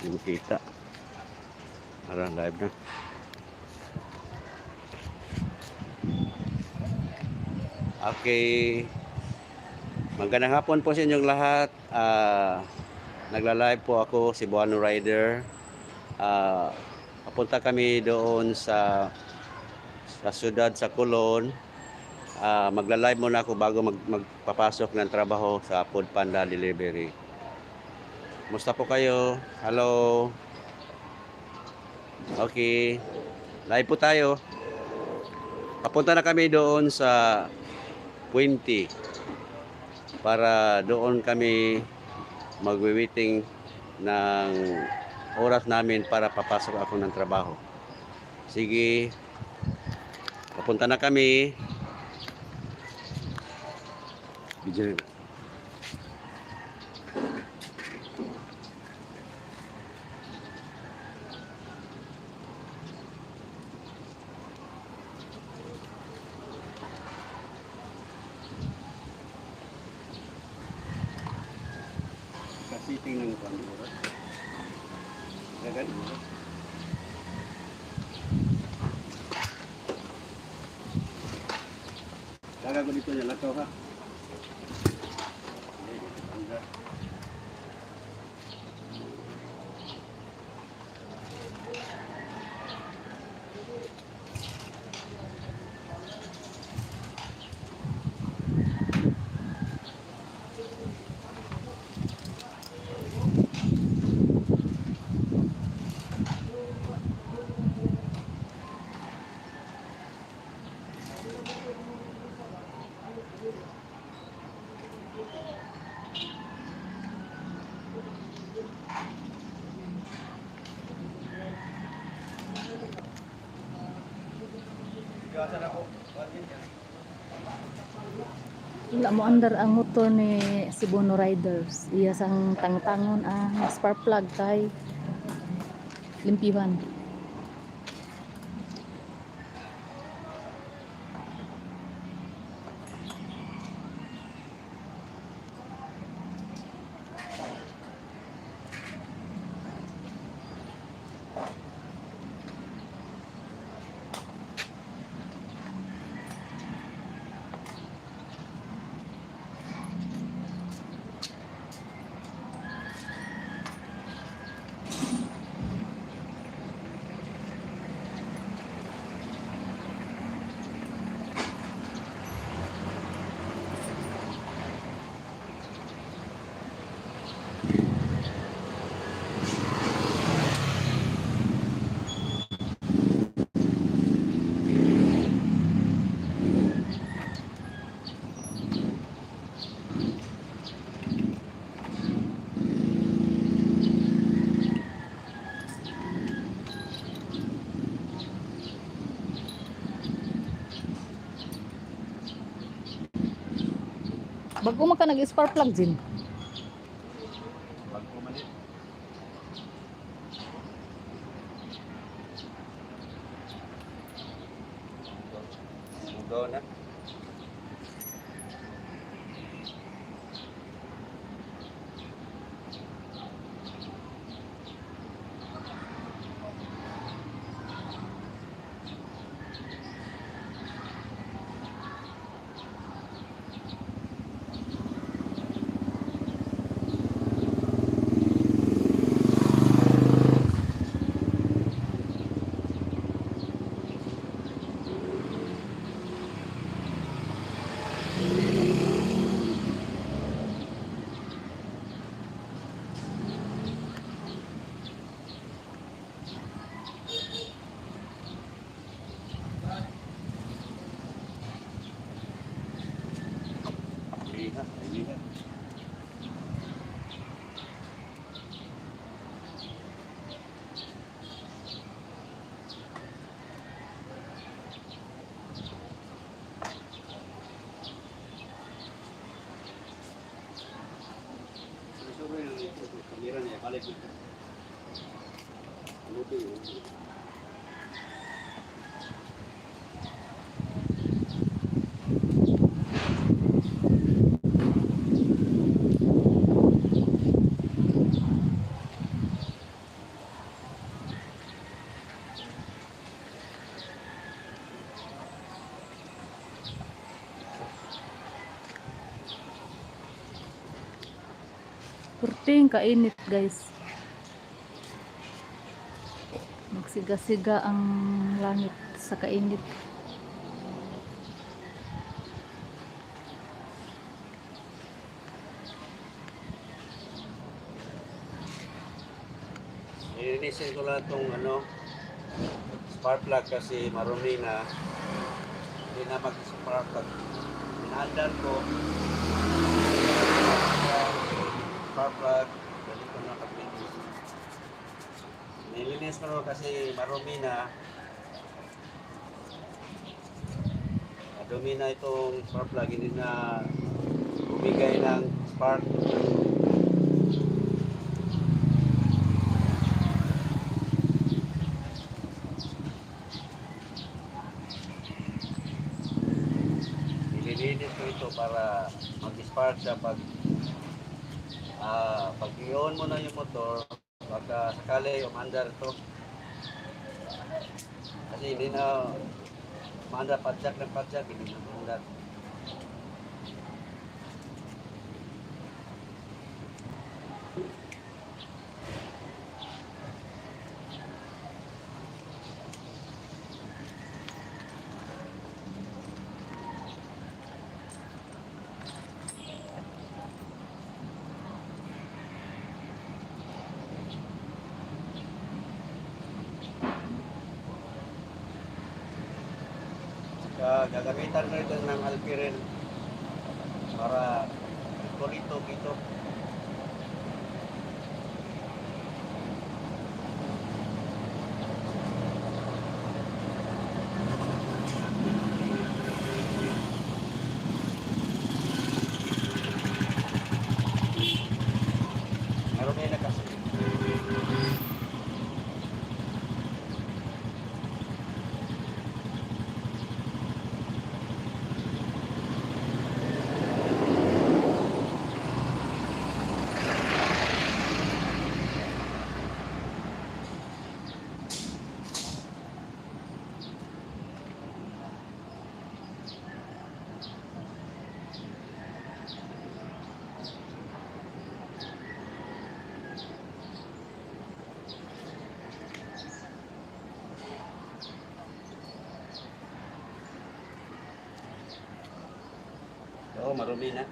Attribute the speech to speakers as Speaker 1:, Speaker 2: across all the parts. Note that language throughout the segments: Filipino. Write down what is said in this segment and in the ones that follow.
Speaker 1: Yung kita. Para live na. Okay. Magandang hapon po sa inyong lahat. Nagla-live po ako, si Buano Rider. Papunta kami doon sa syudad sa Coron. Magla-live muna ako bago magpapasok ng trabaho sa Food Panda Delivery. Musta po kayo? Hello. Okay. Live po tayo. Papunta na kami doon sa Puente para doon kami magwi-waiting ng oras namin para papasok ako ng trabaho. Sige. Papunta na kami. Video. Sitting ng oras. Gagan. Lagago dito niya lakaw ha.
Speaker 2: Wala mo andar ang motor ni si Buano Riders. Iya sang tangtangon ang spark plug kay limpiwan. Bago man ka nag-spark plug din.
Speaker 1: Bago man yun. Doon na. Kamera niya, balik na. Ano ito yun?
Speaker 2: Perting kainit guys. Magsiga-siga ang langit sa kainit.
Speaker 1: Nilinisin ko lang itong spark plug kasi marumi na. Hindi na mag-spark plug. Pinandar ko. Spark plug. Dali ko na kapinis. Nilinis ko kasi marumi na. Madumi na itong spark plug. Hindi na bumigay ng spark. Nililinis ko ito para mag-spark siya pag pag i-on mo na yung motor, baka sakali umandar ito. Kasi hindi na umandar, padjak ng padjak, hindi na umandar. Gagamitan ko ito ng alpirin para kulito ito. Marumi na kasi. Oo, marumi na.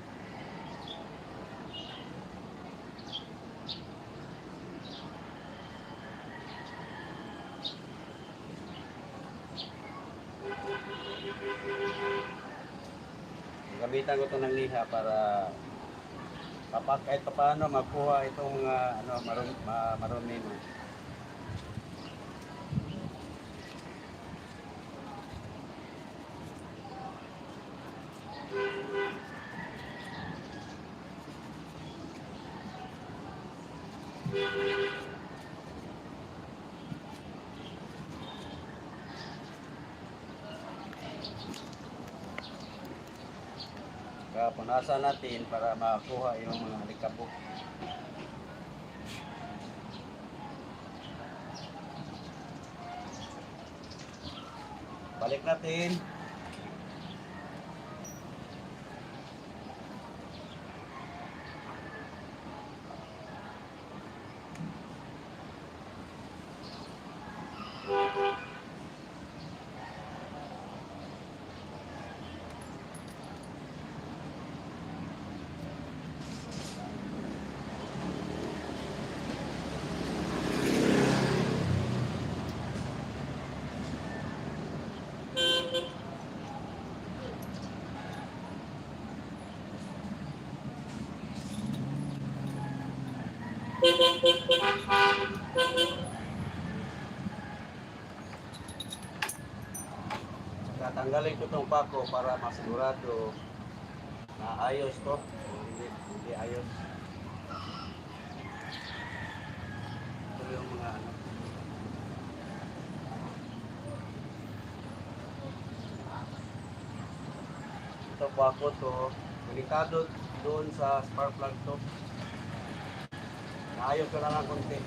Speaker 1: Gamitan ko ito ng liha para kahit paano makuha itong marumi na. Kaya punasan natin para makuha yung mga alikabok. Balik natin. Tatanggalin ko itong pako para masigurado na ayos to. Hindi ayos. Ito yung mga Ito pako to. Delikado doon sa spark plug to. Naayos ko na lang konti.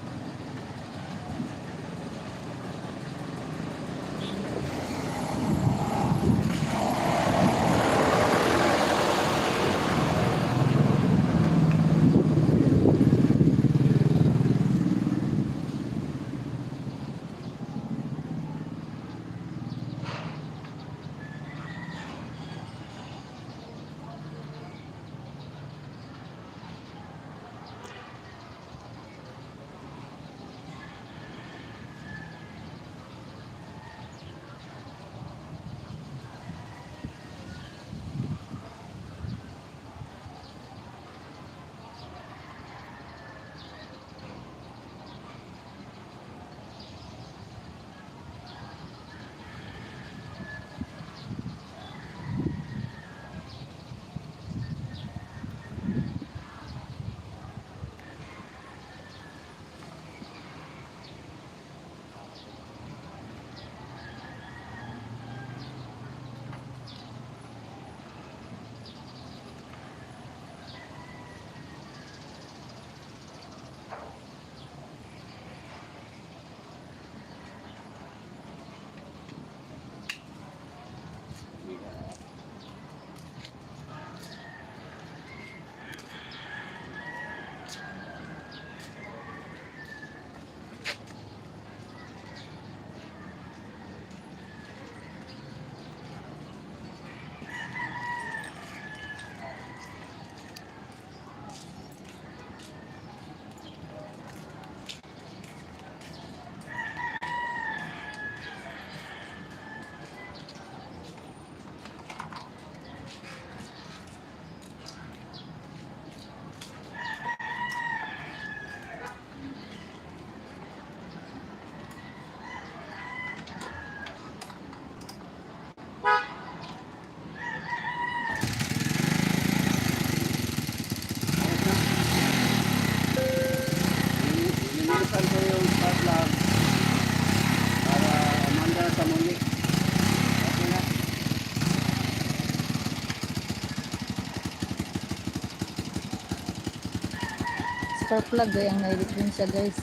Speaker 2: spark plug ay ang naidipin siya guys.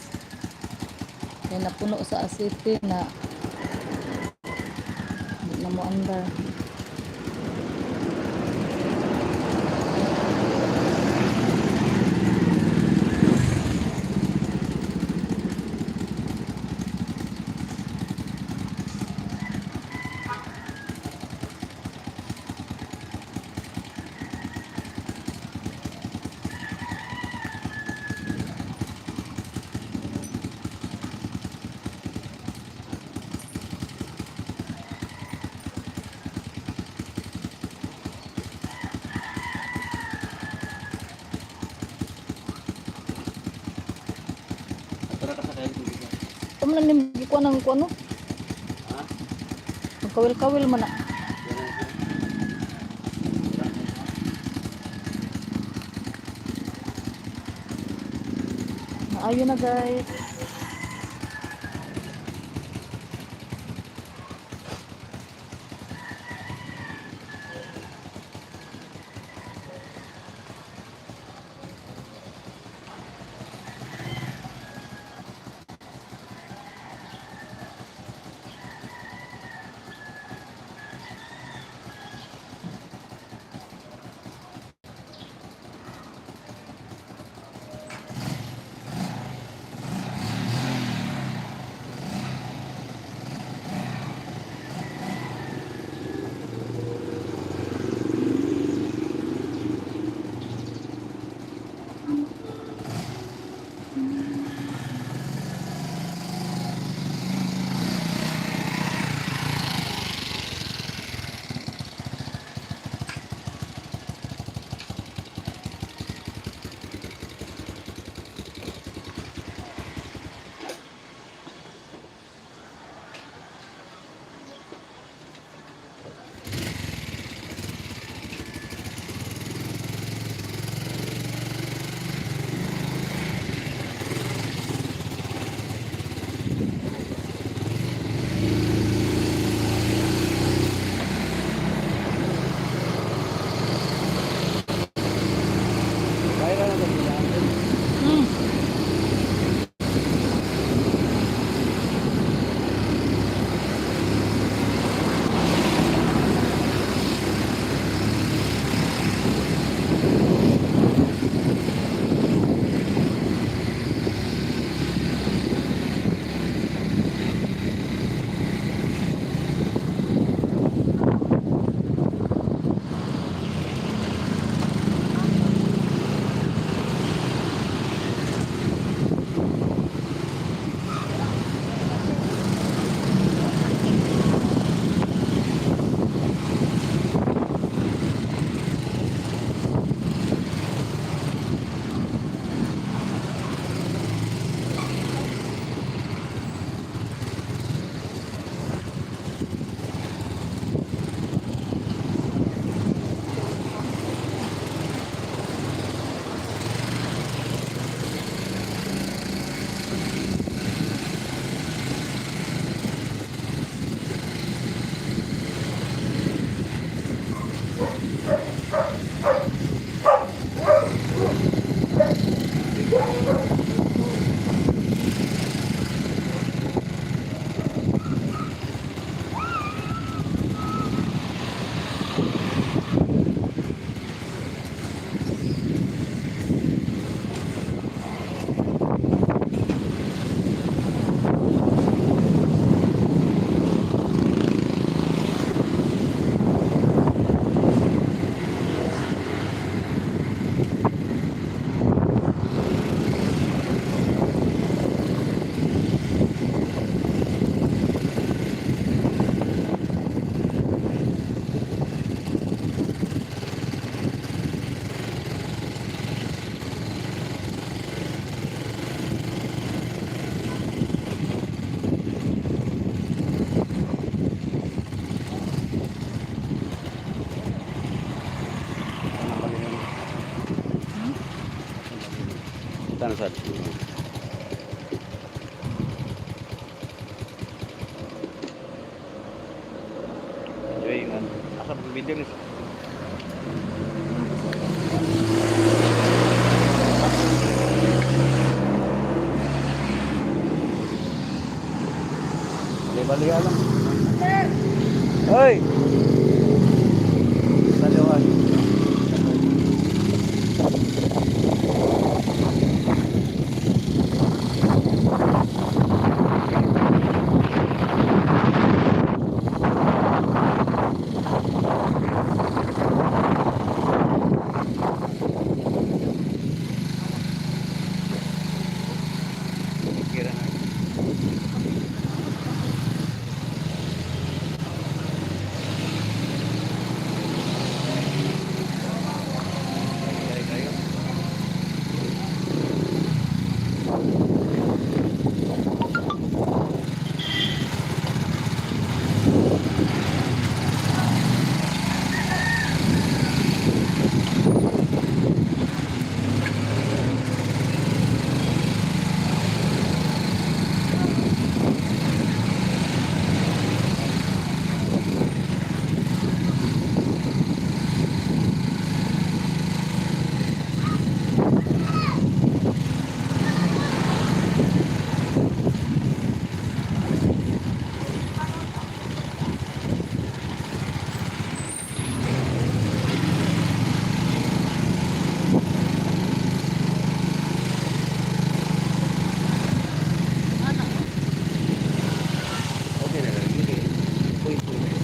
Speaker 2: Kaya napuno sa asiti na hindi na mo andar. Kung nanimgi ko ng ano, magkawil-kawil mo na. Ayun na guys.
Speaker 1: Sana sad. Enjoy man. Asa video ni. balikan lang. Hoy! Taliwan. Kira na. Kayo. Okay na lang. Hindi. Uy. Hindi.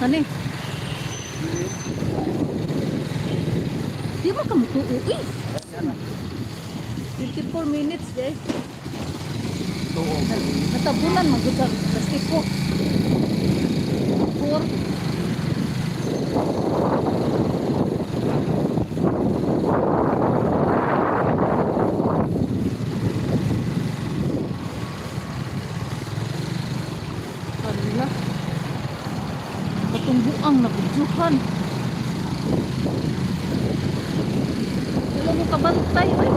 Speaker 2: Kani? Di man ka mutuo. Uy! 54 minutes, guys. Natabunan, magudang plastiko. 4. Hala. Katong buang na bidyuhan. Wala mo kabantay. Ay.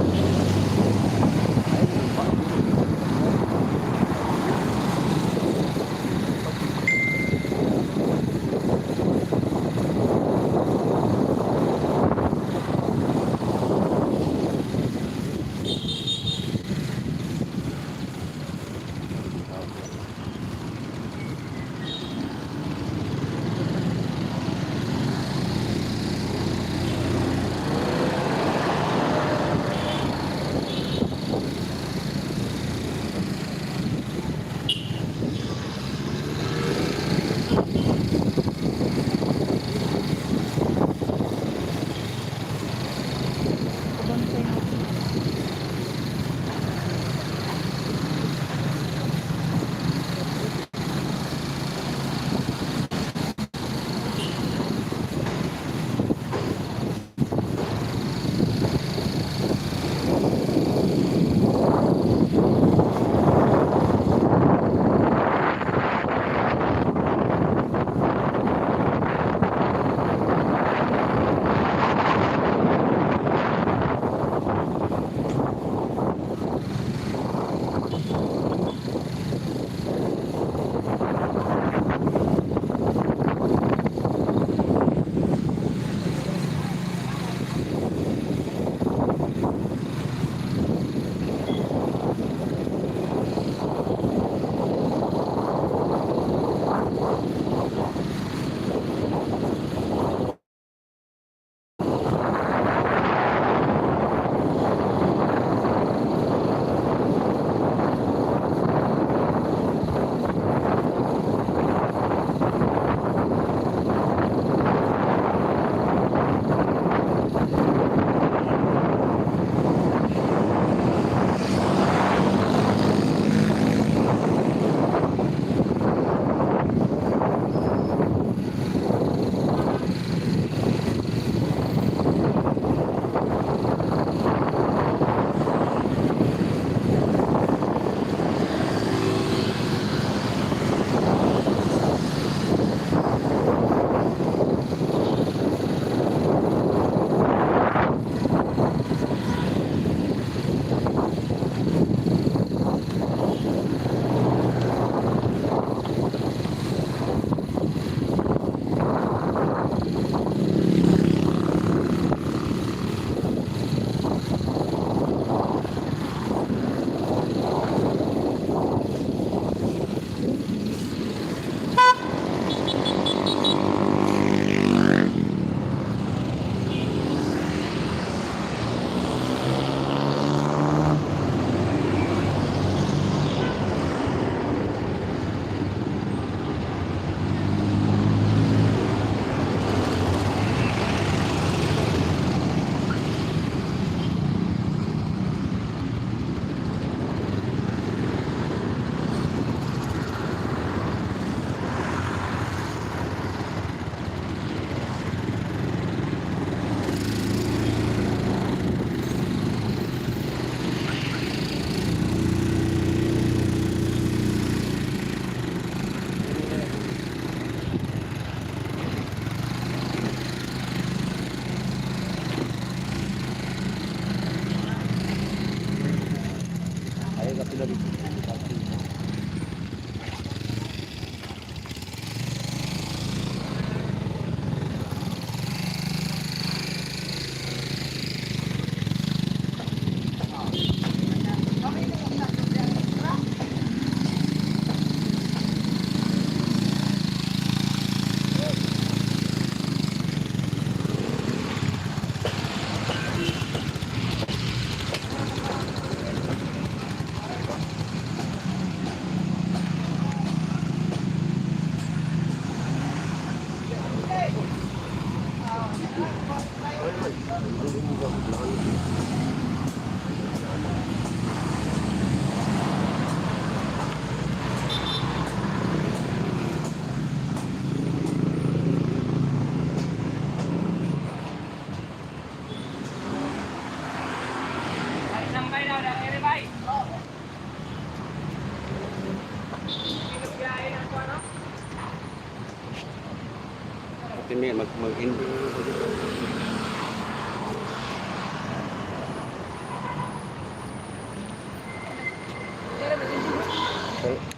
Speaker 1: Ini mag-ending.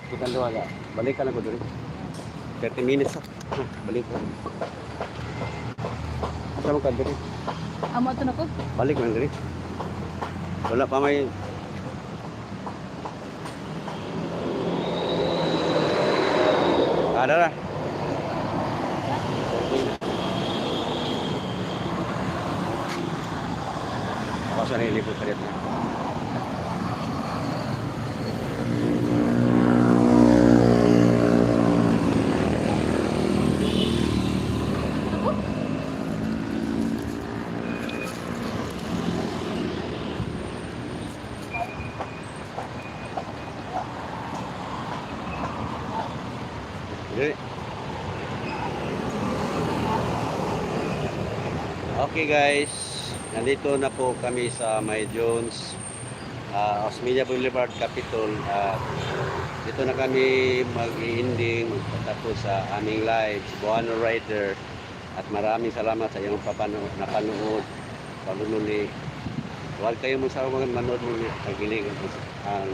Speaker 1: Kita doa agak. Balikan aku dulu. 30 minutes lah. Balik. Sama ka diri.
Speaker 2: Amo to nako.
Speaker 1: Balik man diri. Wala pa may ada lah. Pasal ini libut tadi. Okay guys, nandito na po kami sa May Jones, Osmeña Boulevard, Capitol. Dito na kami mag-ending tapos sa aming live, Buano Rider. At maraming salamat sa iyong napanood, panunuli. Huwag kayo magsawa manood mo pagilig ang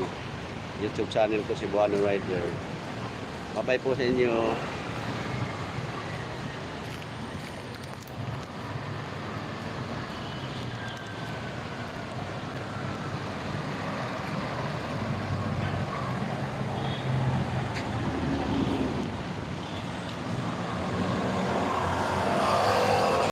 Speaker 1: YouTube channel ko si Buano Rider. Bye-bye po sa inyo.